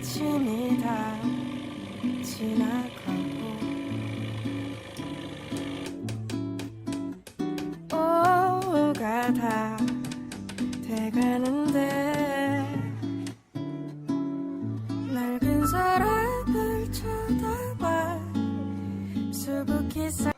아침이 다 지나가고 오후가 다 돼가는데 낡은 서랍을 쳐다봐 수북히 쌓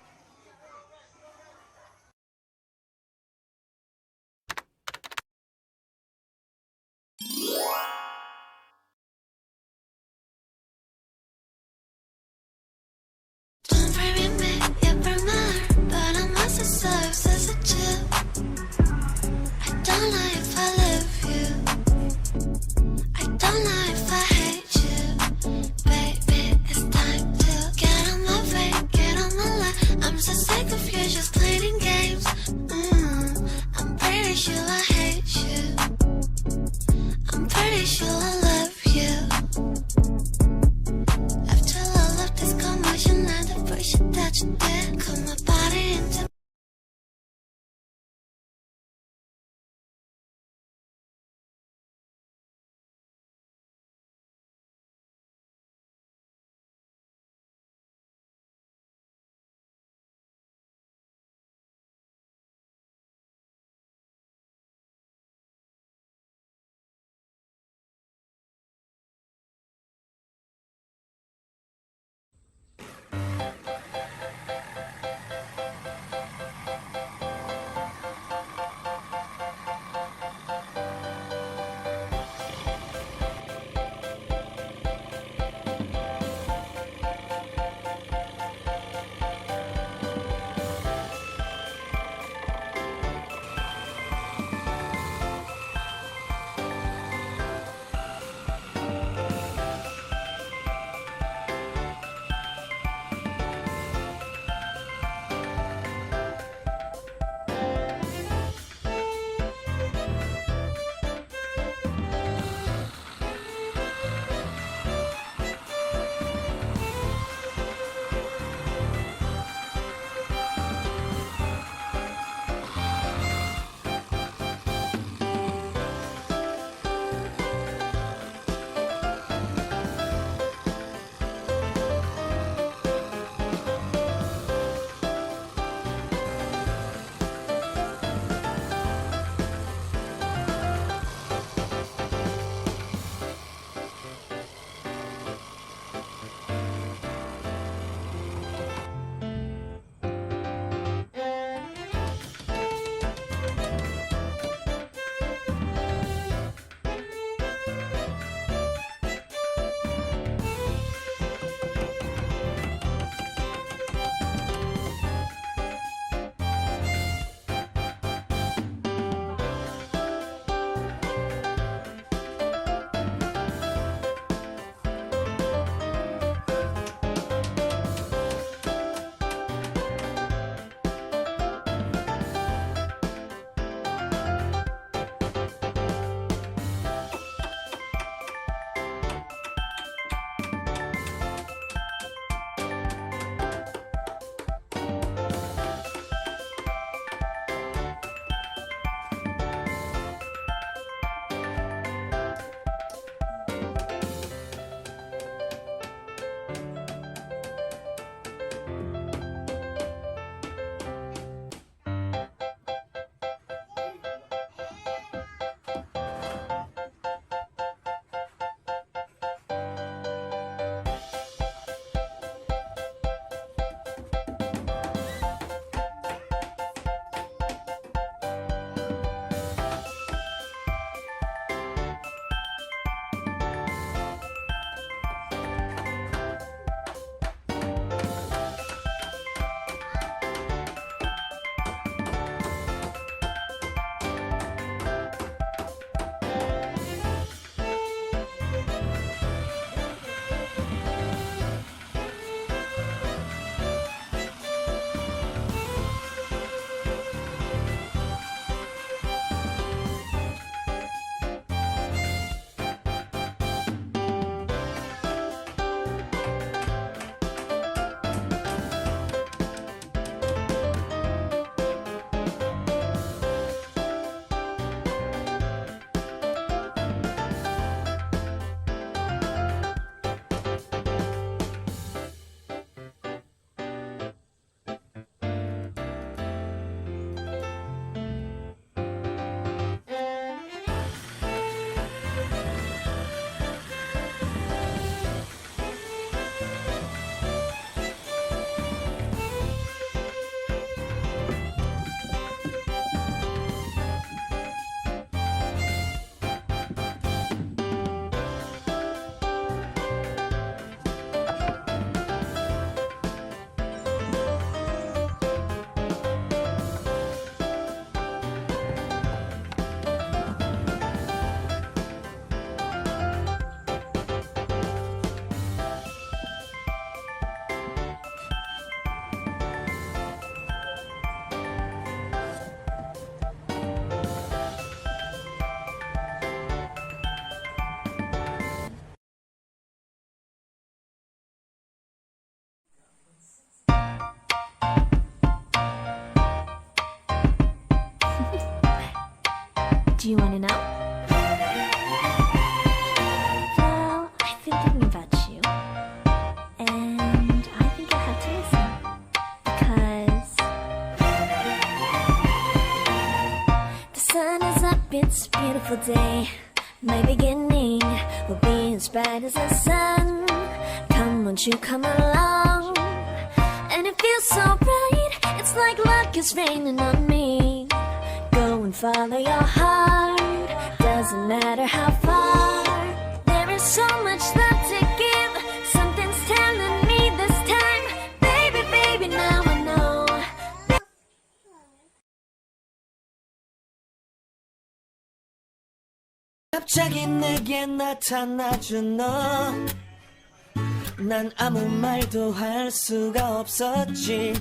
Do you want to know? Well, I've been thinking about you, and I think I have to listen, because the sun is up, it's a beautiful day. My beginning will be as bright as the sun. Come, won't you come along? And it feels so bright, it's like luck is raining on me. Go and follow your heart, doesn't matter how far. There is so much love to give, something's telling me this time. Baby, baby, now I know. 갑자기 내게 나타나준 너, 난 아무 말도 할 수가 없었지.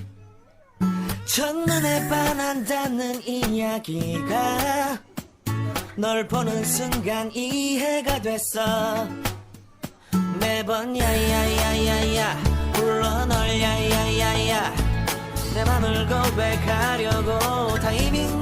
첫눈에 반한다는 이야기가 널 보는 순간 이해가 됐어. 매번 야야야야야 불러 널 야야야야 내 맘을 고백하려고 타이밍